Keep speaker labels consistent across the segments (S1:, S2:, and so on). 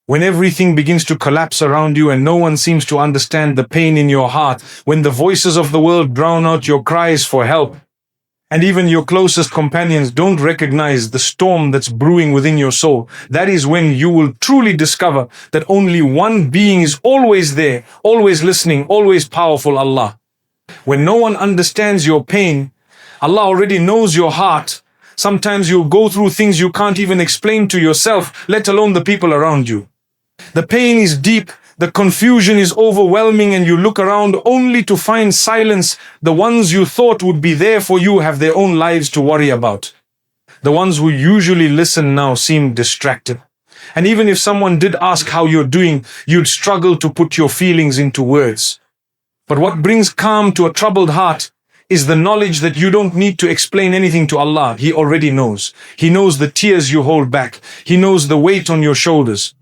S1: When everything begins to collapse around you and no one seems to understand the pain in your heart, when the voices of the world drown out your cries for help, and even your closest companions don't recognize the storm that's brewing within your soul, that is when you will truly discover that only one being is always there, always listening, always powerful, Allah. When no one understands your pain, Allah already knows your heart. Sometimes you'll go through things you can't even explain to yourself, let alone the people around you. The pain is deep, the confusion is overwhelming, and you look around only to find silence. The ones you thought would be there for you have their own lives to worry about. The ones who usually listen now seem distracted. And even if someone did ask how you're doing, you'd struggle to put your feelings into words. But what brings calm to a troubled heart is the knowledge that you don't need to explain anything to Allah. He already knows. He knows the tears you hold back. He knows the weight on your shoulders.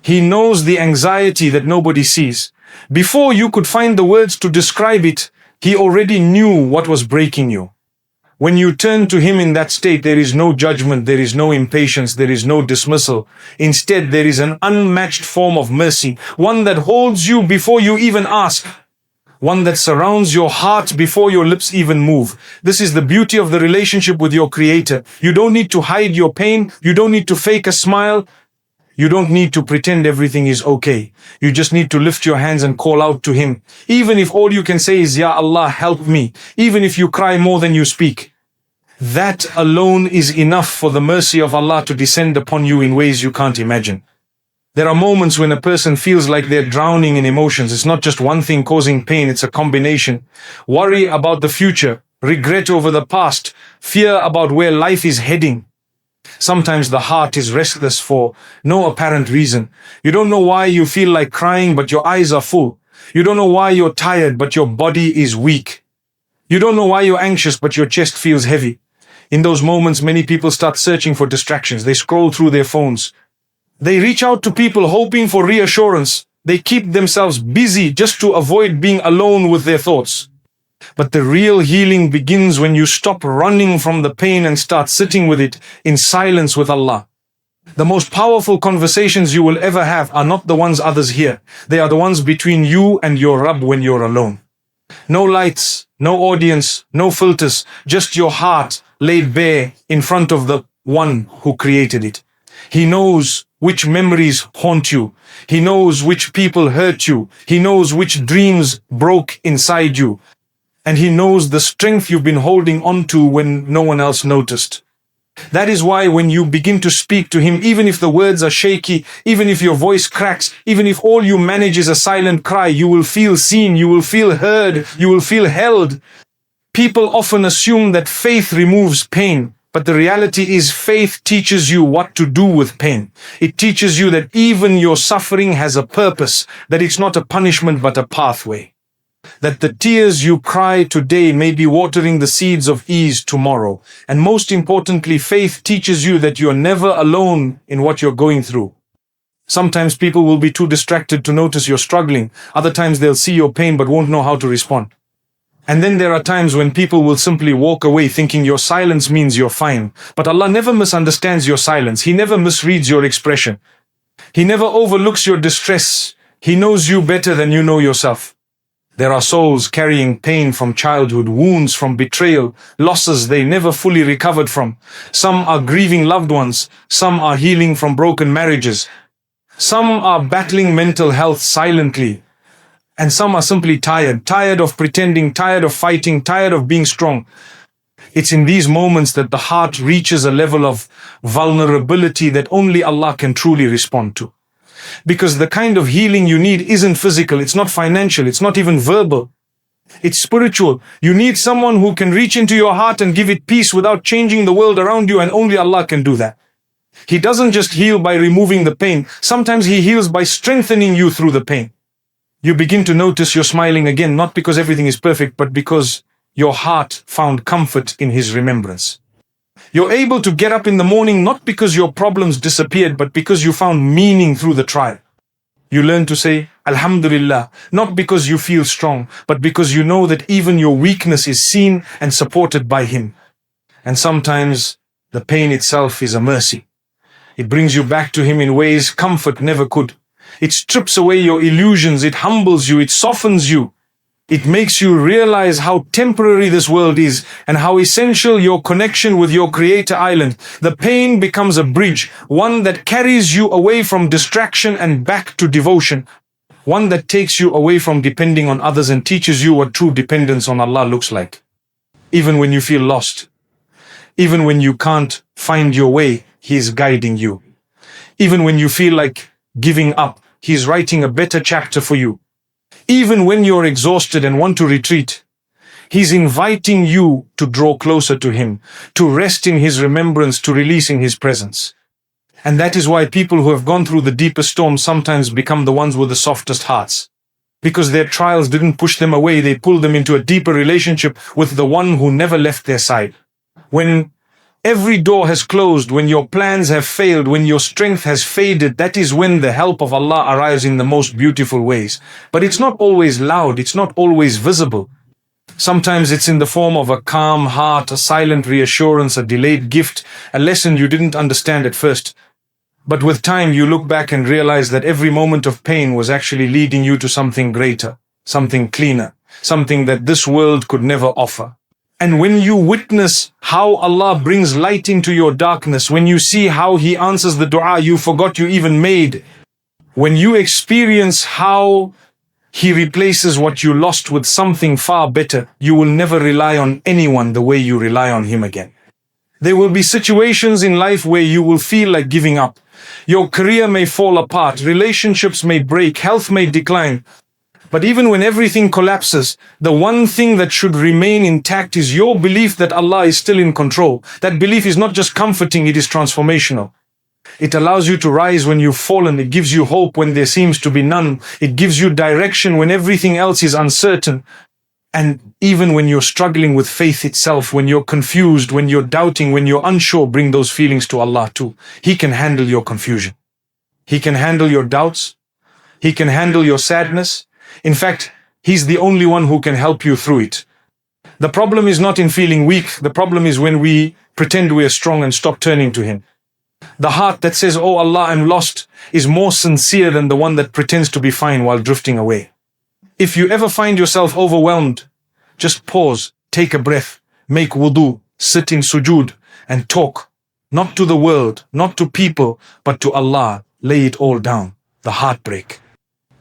S1: He knows the anxiety that nobody sees. Before you could find the words to describe it, He already knew what was breaking you. When you turn to Him in that state, there is no judgment, there is no impatience, there is no dismissal. Instead, there is an unmatched form of mercy, one that holds you before you even ask, one that surrounds your heart before your lips even move. This is the beauty of the relationship with your Creator. You don't need to hide your pain. You don't need to fake a smile. You don't need to pretend everything is okay. You just need to lift your hands and call out to Him. Even if all you can say is, Ya Allah, help me. Even if you cry more than you speak. That alone is enough for the mercy of Allah to descend upon you in ways you can't imagine. There are moments when a person feels like they're drowning in emotions. It's not just one thing causing pain, it's a combination. Worry about the future, regret over the past, fear about where life is heading. Sometimes the heart is restless for no apparent reason. You don't know why you feel like crying, but your eyes are full. You don't know why you're tired, but your body is weak. You don't know why you're anxious, but your chest feels heavy. In those moments, many people start searching for distractions. They scroll through their phones. They reach out to people hoping for reassurance. They keep themselves busy just to avoid being alone with their thoughts. But the real healing begins when you stop running from the pain and start sitting with it in silence with Allah. The most powerful conversations you will ever have are not the ones others hear. They are the ones between you and your Rabb when you're alone. No lights, no audience, no filters, just your heart laid bare in front of the one who created it. He knows which memories haunt you. He knows which people hurt you. He knows which dreams broke inside you. And He knows the strength you've been holding on to when no one else noticed. That is why when you begin to speak to Him, even if the words are shaky, even if your voice cracks, even if all you manage is a silent cry, you will feel seen, you will feel heard, you will feel held. People often assume that faith removes pain, but the reality is faith teaches you what to do with pain. It teaches you that even your suffering has a purpose, that it's not a punishment but a pathway. That the tears you cry today may be watering the seeds of ease tomorrow. And most importantly, faith teaches you that you're never alone in what you're going through. Sometimes people will be too distracted to notice you're struggling. Other times they'll see your pain but won't know how to respond. And then there are times when people will simply walk away thinking your silence means you're fine. But Allah never misunderstands your silence. He never misreads your expression. He never overlooks your distress. He knows you better than you know yourself. There are souls carrying pain from childhood, wounds from betrayal, losses they never fully recovered from. Some are grieving loved ones. Some are healing from broken marriages. Some are battling mental health silently. And some are simply tired of pretending, tired of fighting, tired of being strong. It's in these moments that the heart reaches a level of vulnerability that only Allah can truly respond to. Because the kind of healing you need isn't physical, it's not financial, it's not even verbal. It's spiritual. You need someone who can reach into your heart and give it peace without changing the world around you, and only Allah can do that. He doesn't just heal by removing the pain. Sometimes He heals by strengthening you through the pain. You begin to notice you're smiling again, not because everything is perfect, but because your heart found comfort in His remembrance. You're able to get up in the morning not because your problems disappeared, but because you found meaning through the trial. You learn to say, Alhamdulillah, not because you feel strong, but because you know that even your weakness is seen and supported by Him. And sometimes the pain itself is a mercy. It brings you back to Him in ways comfort never could. It strips away your illusions, it humbles you, it softens you. It makes you realize how temporary this world is and how essential your connection with your Creator island. The pain becomes a bridge, one that carries you away from distraction and back to devotion. One that takes you away from depending on others and teaches you what true dependence on Allah looks like. Even when you feel lost, even when you can't find your way, He is guiding you. Even when you feel like giving up, He is writing a better chapter for you. Even when you're exhausted and want to retreat, He's inviting you to draw closer to Him, to rest in His remembrance, to release in His presence. And that is why people who have gone through the deepest storms sometimes become the ones with the softest hearts. Because their trials didn't push them away, they pulled them into a deeper relationship with the one who never left their side. When every door has closed, when your plans have failed, when your strength has faded, that is when the help of Allah arrives in the most beautiful ways. But it's not always loud, it's not always visible. Sometimes it's in the form of a calm heart, a silent reassurance, a delayed gift, a lesson you didn't understand at first. But with time you look back and realize that every moment of pain was actually leading you to something greater, something cleaner, something that this world could never offer. And when you witness how Allah brings light into your darkness, when you see how He answers the dua you forgot you even made, when you experience how He replaces what you lost with something far better, you will never rely on anyone the way you rely on Him again. There will be situations in life where you will feel like giving up. Your career may fall apart, relationships may break, health may decline. But even when everything collapses, the one thing that should remain intact is your belief that Allah is still in control. That belief is not just comforting, it is transformational. It allows you to rise when you've fallen. It gives you hope when there seems to be none. It gives you direction when everything else is uncertain. And even when you're struggling with faith itself, when you're confused, when you're doubting, when you're unsure, bring those feelings to Allah too. He can handle your confusion. He can handle your doubts. He can handle your sadness. In fact, He's the only one who can help you through it. The problem is not in feeling weak. The problem is when we pretend we are strong and stop turning to Him. The heart that says, "Oh Allah, I'm lost," is more sincere than the one that pretends to be fine while drifting away. If you ever find yourself overwhelmed, just pause, take a breath, make wudu, sit in sujood, and talk. Not to the world, not to people, but to Allah. Lay it all down. The heartbreak,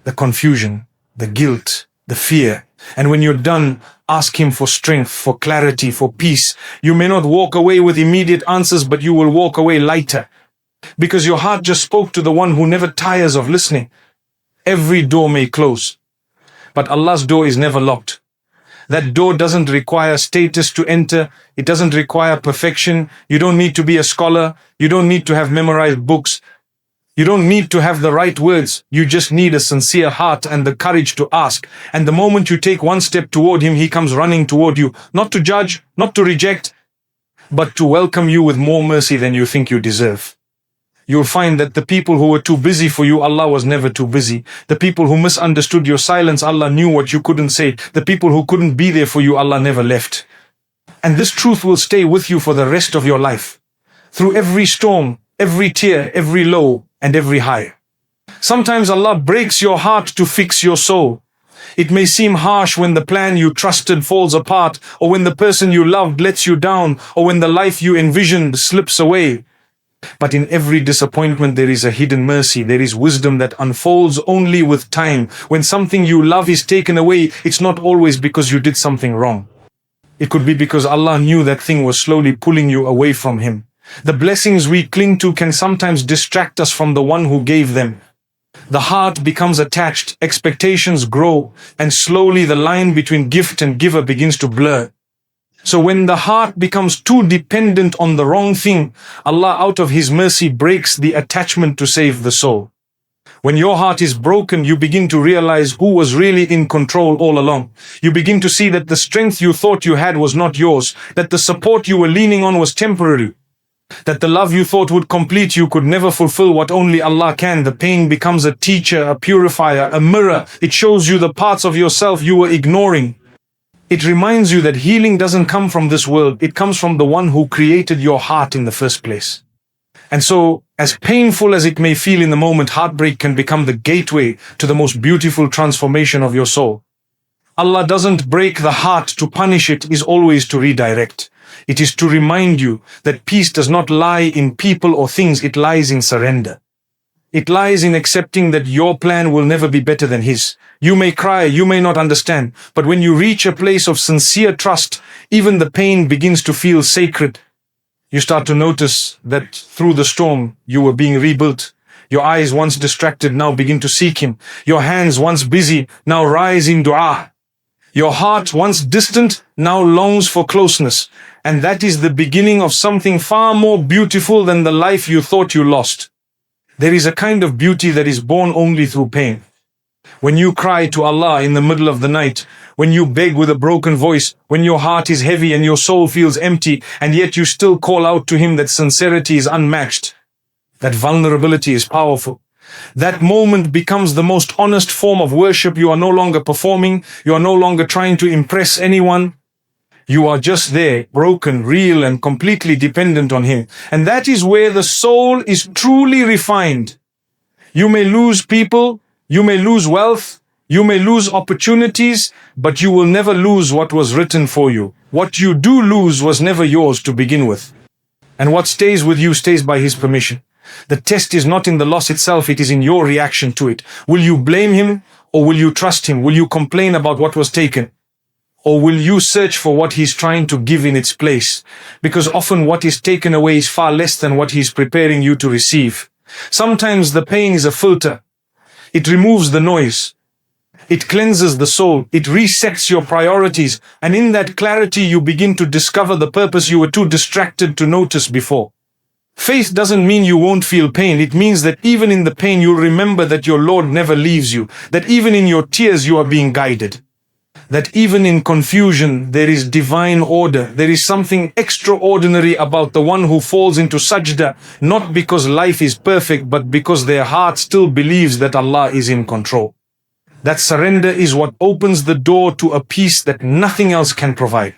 S1: the confusion, the guilt, the fear. And when you're done, ask Him for strength, for clarity, for peace. You may not walk away with immediate answers, but you will walk away lighter. Because your heart just spoke to the one who never tires of listening. Every door may close, but Allah's door is never locked. That door doesn't require status to enter. It doesn't require perfection. You don't need to be a scholar. You don't need to have memorized books. You don't need to have the right words. You just need a sincere heart and the courage to ask. And the moment you take one step toward Him, He comes running toward you, not to judge, not to reject, but to welcome you with more mercy than you think you deserve. You'll find that the people who were too busy for you, Allah was never too busy. The people who misunderstood your silence, Allah knew what you couldn't say. The people who couldn't be there for you, Allah never left. And this truth will stay with you for the rest of your life. Through every storm, every tear, every low, and every high. Sometimes Allah breaks your heart to fix your soul. It may seem harsh when the plan you trusted falls apart, or when the person you loved lets you down, or when the life you envisioned slips away. But in every disappointment there is a hidden mercy. There is wisdom that unfolds only with time. When something you love is taken away, it's not always because you did something wrong. It could be because Allah knew that thing was slowly pulling you away from Him. The blessings we cling to can sometimes distract us from the one who gave them. The heart becomes attached, expectations grow, and slowly the line between gift and giver begins to blur. So when the heart becomes too dependent on the wrong thing, Allah out of His mercy breaks the attachment to save the soul. When your heart is broken, you begin to realize who was really in control all along. You begin to see that the strength you thought you had was not yours, that the support you were leaning on was temporary, that the love you thought would complete you could never fulfill what only Allah can. The pain becomes a teacher, a purifier, a mirror. It shows you the parts of yourself you were ignoring. It reminds you that healing doesn't come from this world. It comes from the one who created your heart in the first place. And so, as painful as it may feel in the moment, heartbreak can become the gateway to the most beautiful transformation of your soul. Allah doesn't break the heart to punish, it is always to redirect. It is to remind you that peace does not lie in people or things, it lies in surrender. It lies in accepting that your plan will never be better than His. You may cry, you may not understand, but when you reach a place of sincere trust, even the pain begins to feel sacred. You start to notice that through the storm, you were being rebuilt. Your eyes once distracted now begin to seek Him. Your hands once busy now rise in dua. Your heart once distant now longs for closeness. And that is the beginning of something far more beautiful than the life you thought you lost. There is a kind of beauty that is born only through pain. When you cry to Allah in the middle of the night, when you beg with a broken voice, when your heart is heavy and your soul feels empty, and yet you still call out to Him, that sincerity is unmatched. That vulnerability is powerful. That moment becomes the most honest form of worship. You are no longer performing. You are no longer trying to impress anyone. You are just there, broken, real, and completely dependent on Him. And that is where the soul is truly refined. You may lose people, you may lose wealth, you may lose opportunities, but you will never lose what was written for you. What you do lose was never yours to begin with. And what stays with you stays by His permission. The test is not in the loss itself, it is in your reaction to it. Will you blame Him, or will you trust Him? Will you complain about what was taken? Or will you search for what He's trying to give in its place? Because often what is taken away is far less than what He's preparing you to receive. Sometimes the pain is a filter. It removes the noise. It cleanses the soul. It resets your priorities. And in that clarity, you begin to discover the purpose you were too distracted to notice before. Faith doesn't mean you won't feel pain. It means that even in the pain, you'll remember that your Lord never leaves you. That even in your tears, you are being guided. That even in confusion, there is divine order. There is something extraordinary about the one who falls into sajda, not because life is perfect, but because their heart still believes that Allah is in control. That surrender is what opens the door to a peace that nothing else can provide.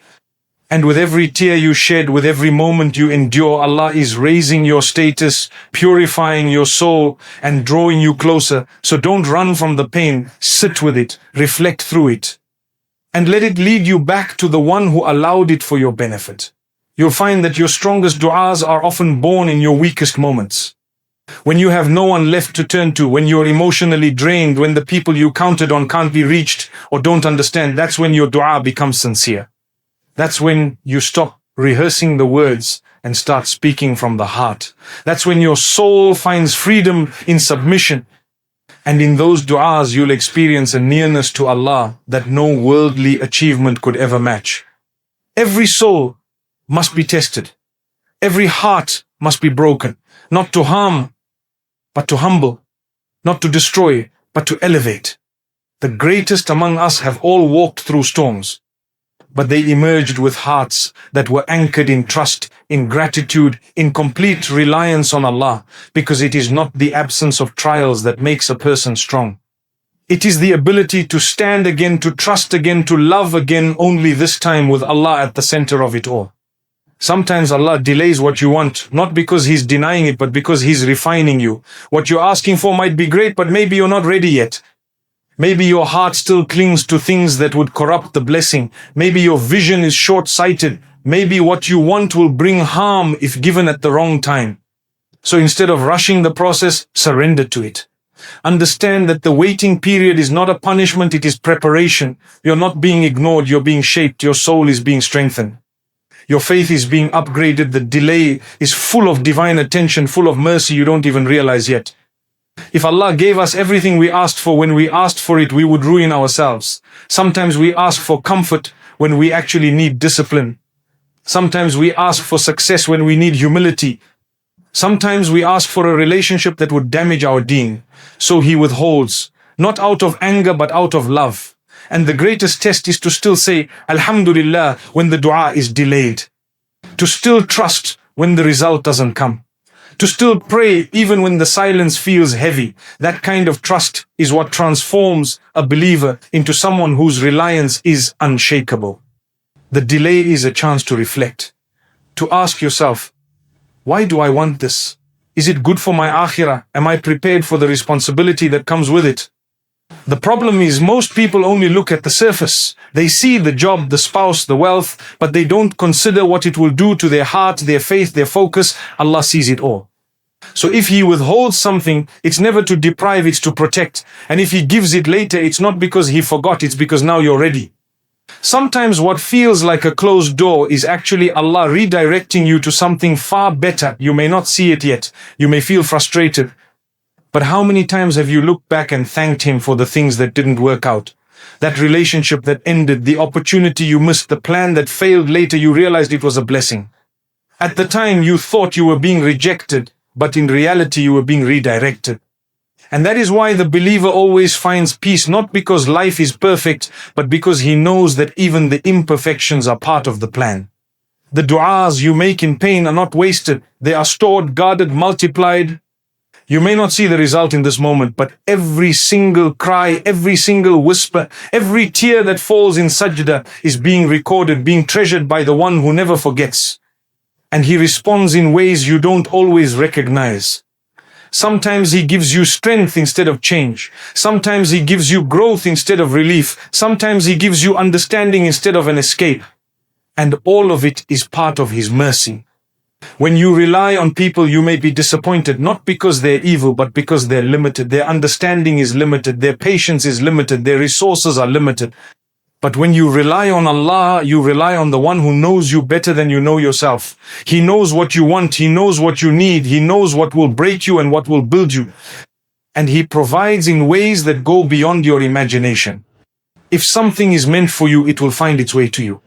S1: And with every tear you shed, with every moment you endure, Allah is raising your status, purifying your soul, and drawing you closer. So don't run from the pain. Sit with it, reflect through it, and let it lead you back to the one who allowed it for your benefit. You'll find that your strongest du'as are often born in your weakest moments. When you have no one left to turn to, when you're emotionally drained, when the people you counted on can't be reached or don't understand, that's when your du'a becomes sincere. That's when you stop rehearsing the words and start speaking from the heart. That's when your soul finds freedom in submission. And in those du'as, you'll experience a nearness to Allah that no worldly achievement could ever match. Every soul must be tested. Every heart must be broken, not to harm, but to humble, not to destroy, but to elevate. The greatest among us have all walked through storms, but they emerged with hearts that were anchored in trust, in gratitude, in complete reliance on Allah, because it is not the absence of trials that makes a person strong. It is the ability to stand again, to trust again, to love again, only this time with Allah at the center of it all. Sometimes Allah delays what you want, not because He's denying it, but because He's refining you. What you're asking for might be great, but maybe you're not ready yet. Maybe your heart still clings to things that would corrupt the blessing. Maybe your vision is short-sighted. Maybe what you want will bring harm if given at the wrong time. So instead of rushing the process, surrender to it. Understand that the waiting period is not a punishment, it is preparation. You're not being ignored, you're being shaped, your soul is being strengthened. Your faith is being upgraded, the delay is full of divine attention, full of mercy you don't even realize yet. If Allah gave us everything we asked for, when we asked for it, we would ruin ourselves. Sometimes we ask for comfort when we actually need discipline. Sometimes we ask for success when we need humility. Sometimes we ask for a relationship that would damage our deen. So He withholds, not out of anger, but out of love. And the greatest test is to still say, Alhamdulillah, when the dua is delayed. To still trust when the result doesn't come. To still pray even when the silence feels heavy. That kind of trust is what transforms a believer into someone whose reliance is unshakable. The delay is a chance to reflect. To ask yourself, why do I want this? Is it good for my akhirah? Am I prepared for the responsibility that comes with it? The problem is most people only look at the surface. They see the job, the spouse, the wealth, but they don't consider what it will do to their heart, their faith, their focus. Allah sees it all. So if He withholds something, it's never to deprive, it's to protect. And if He gives it later, it's not because He forgot, it's because now you're ready. Sometimes what feels like a closed door is actually Allah redirecting you to something far better. You may not see it yet. You may feel frustrated. But how many times have you looked back and thanked Him for the things that didn't work out? That relationship that ended, the opportunity you missed, the plan that failed, later you realized it was a blessing. At the time you thought you were being rejected, but in reality you were being redirected. And that is why the believer always finds peace, not because life is perfect, but because he knows that even the imperfections are part of the plan. The du'as you make in pain are not wasted. They are stored, guarded, multiplied. You may not see the result in this moment, but every single cry, every single whisper, every tear that falls in sajda is being recorded, being treasured by the one who never forgets. And He responds in ways you don't always recognize. Sometimes He gives you strength instead of change. Sometimes He gives you growth instead of relief. Sometimes He gives you understanding instead of an escape. And all of it is part of His mercy. When you rely on people, you may be disappointed, not because they're evil, but because they're limited. Their understanding is limited. Their patience is limited. Their resources are limited. But when you rely on Allah, you rely on the one who knows you better than you know yourself. He knows what you want. He knows what you need. He knows what will break you and what will build you. And He provides in ways that go beyond your imagination. If something is meant for you, it will find its way to you.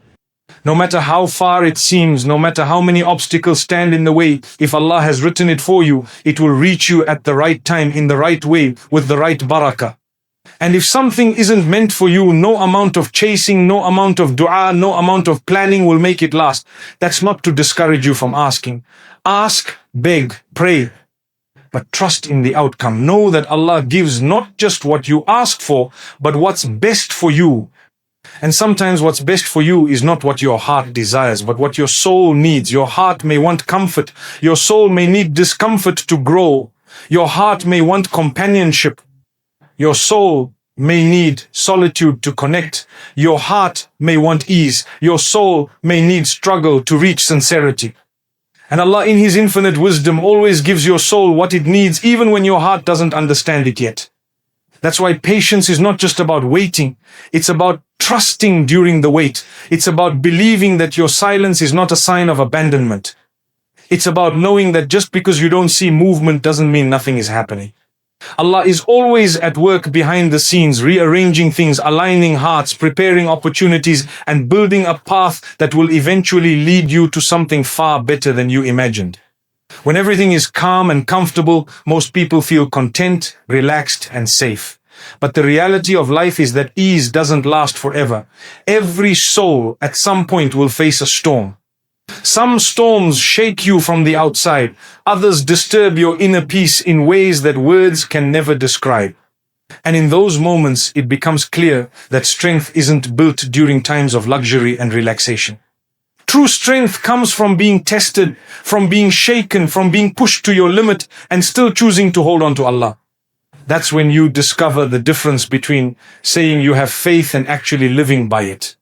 S1: No matter how far it seems, no matter how many obstacles stand in the way, if Allah has written it for you, it will reach you at the right time, in the right way, with the right barakah. And if something isn't meant for you, no amount of chasing, no amount of dua, no amount of planning will make it last. That's not to discourage you from asking. Ask, beg, pray, but trust in the outcome. Know that Allah gives not just what you ask for, but what's best for you. And sometimes what's best for you is not what your heart desires, but what your soul needs. Your heart may want comfort. Your soul may need discomfort to grow. Your heart may want companionship. Your soul may need solitude to connect. Your heart may want ease. Your soul may need struggle to reach sincerity. And Allah in His infinite wisdom always gives your soul what it needs, even when your heart doesn't understand it yet. That's why patience is not just about waiting. It's about trusting during the wait. It's about believing that your silence is not a sign of abandonment. It's about knowing that just because you don't see movement doesn't mean nothing is happening. Allah is always at work behind the scenes, rearranging things, aligning hearts, preparing opportunities, and building a path that will eventually lead you to something far better than you imagined. When everything is calm and comfortable, most people feel content, relaxed, and safe. But the reality of life is that ease doesn't last forever. Every soul at some point will face a storm. Some storms shake you from the outside. Others disturb your inner peace in ways that words can never describe. And in those moments, it becomes clear that strength isn't built during times of luxury and relaxation. True strength comes from being tested, from being shaken, from being pushed to your limit and still choosing to hold on to Allah. That's when you discover the difference between saying you have faith and actually living by it.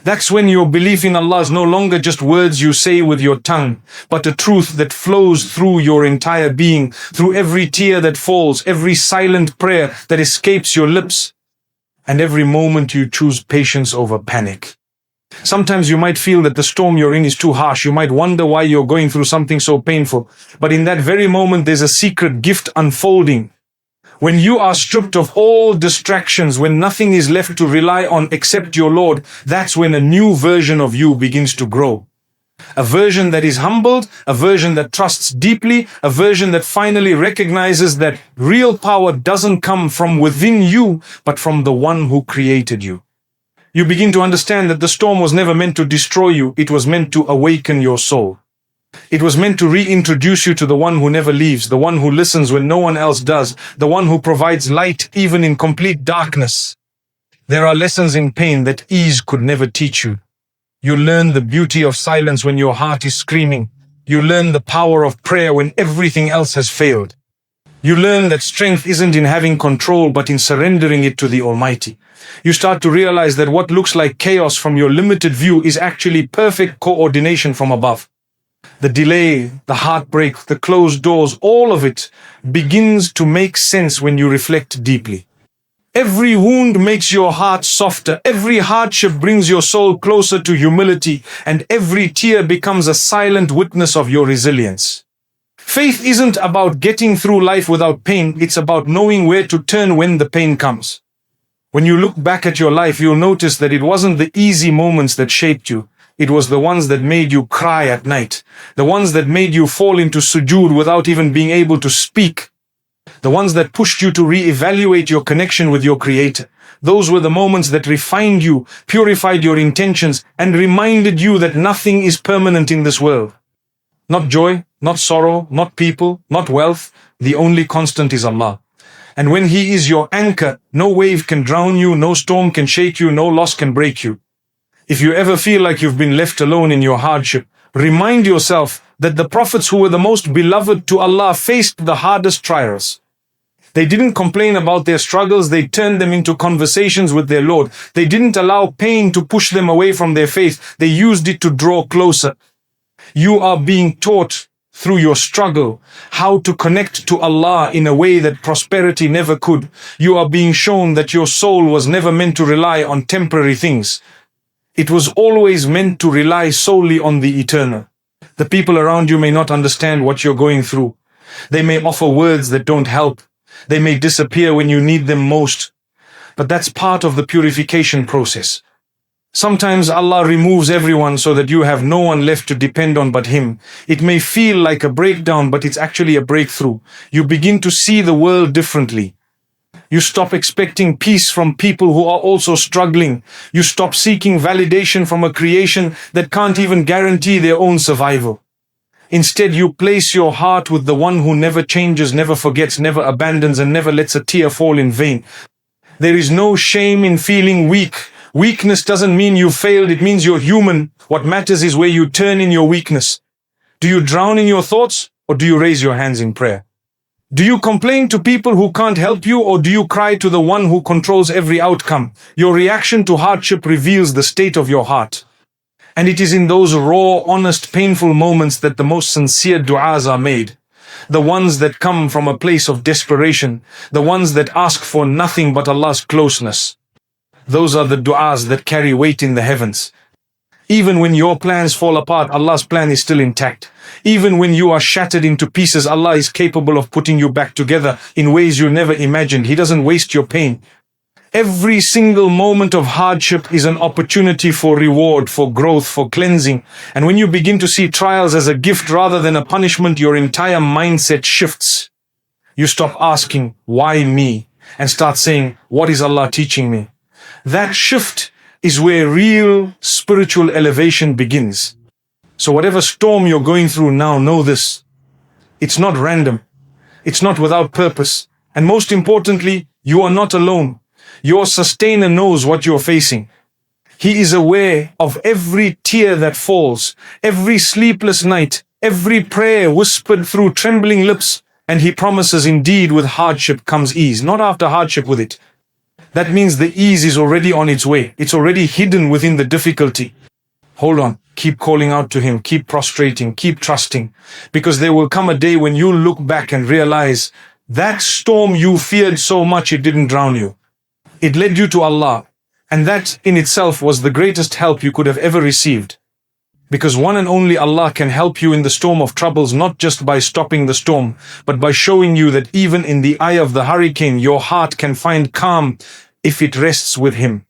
S1: That's when your belief in Allah is no longer just words you say with your tongue, but a truth that flows through your entire being, through every tear that falls, every silent prayer that escapes your lips, and every moment you choose patience over panic. Sometimes you might feel that the storm you're in is too harsh. You might wonder why you're going through something so painful. But in that very moment, there's a secret gift unfolding. When you are stripped of all distractions, when nothing is left to rely on except your Lord, that's when a new version of you begins to grow. A version that is humbled, a version that trusts deeply, a version that finally recognizes that real power doesn't come from within you, but from the one who created you. You begin to understand that the storm was never meant to destroy you, it was meant to awaken your soul. It was meant to reintroduce you to the one who never leaves, the one who listens when no one else does, the one who provides light even in complete darkness. There are lessons in pain that ease could never teach you. You learn the beauty of silence when your heart is screaming, You learn the power of prayer when everything else has failed. You learn that strength isn't in having control, but in surrendering it to the Almighty. You start to realize that what looks like chaos from your limited view is actually perfect coordination from above. The delay, the heartbreak, the closed doors, all of it begins to make sense when you reflect deeply. Every wound makes your heart softer, every hardship brings your soul closer to humility, and every tear becomes a silent witness of your resilience. Faith isn't about getting through life without pain, it's about knowing where to turn when the pain comes. When you look back at your life, you'll notice that it wasn't the easy moments that shaped you. It was the ones that made you cry at night, the ones that made you fall into sujood without even being able to speak, the ones that pushed you to reevaluate your connection with your Creator. Those were the moments that refined you, purified your intentions, and reminded you that nothing is permanent in this world. Not joy, not sorrow, not people, not wealth. The only constant is Allah. And when He is your anchor, no wave can drown you, no storm can shake you, no loss can break you. If you ever feel like you've been left alone in your hardship, remind yourself that the prophets who were the most beloved to Allah faced the hardest trials. They didn't complain about their struggles, they turned them into conversations with their Lord. They didn't allow pain to push them away from their faith, they used it to draw closer. You are being taught through your struggle how to connect to Allah in a way that prosperity never could. You are being shown that your soul was never meant to rely on temporary things. It was always meant to rely solely on the eternal. The people around you may not understand what you're going through. They may offer words that don't help. They may disappear when you need them most. But that's part of the purification process. Sometimes Allah removes everyone so that you have no one left to depend on but Him. It may feel like a breakdown, but it's actually a breakthrough. You begin to see the world differently. You stop expecting peace from people who are also struggling. You stop seeking validation from a creation that can't even guarantee their own survival. Instead, you place your heart with the one who never changes, never forgets, never abandons, and never lets a tear fall in vain. There is no shame in feeling weak. Weakness doesn't mean you failed, it means you're human. What matters is where you turn in your weakness. Do you drown in your thoughts, or do you raise your hands in prayer? Do you complain to people who can't help you, or do you cry to the one who controls every outcome? Your reaction to hardship reveals the state of your heart. And it is in those raw, honest, painful moments that the most sincere du'as are made. The ones that come from a place of desperation. The ones that ask for nothing but Allah's closeness. Those are the du'as that carry weight in the heavens. Even when your plans fall apart, Allah's plan is still intact. Even when you are shattered into pieces, Allah is capable of putting you back together in ways you never imagined. He doesn't waste your pain. Every single moment of hardship is an opportunity for reward, for growth, for cleansing. And when you begin to see trials as a gift rather than a punishment, your entire mindset shifts. You stop asking, why me? And start saying, what is Allah teaching me? That shift is where real spiritual elevation begins. So whatever storm you're going through now, know this. It's not random. It's not without purpose. And most importantly, you are not alone. Your sustainer knows what you're facing. He is aware of every tear that falls, every sleepless night, every prayer whispered through trembling lips, and He promises indeed with hardship comes ease, not after hardship with it. That means the ease is already on its way. It's already hidden within the difficulty. Hold on. Keep calling out to Him. Keep prostrating. Keep trusting. Because there will come a day when you look back and realize that storm you feared so much it didn't drown you. It led you to Allah. And that in itself was the greatest help you could have ever received. Because one and only Allah can help you in the storm of troubles, not just by stopping the storm, but by showing you that even in the eye of the hurricane, your heart can find calm if it rests with Him.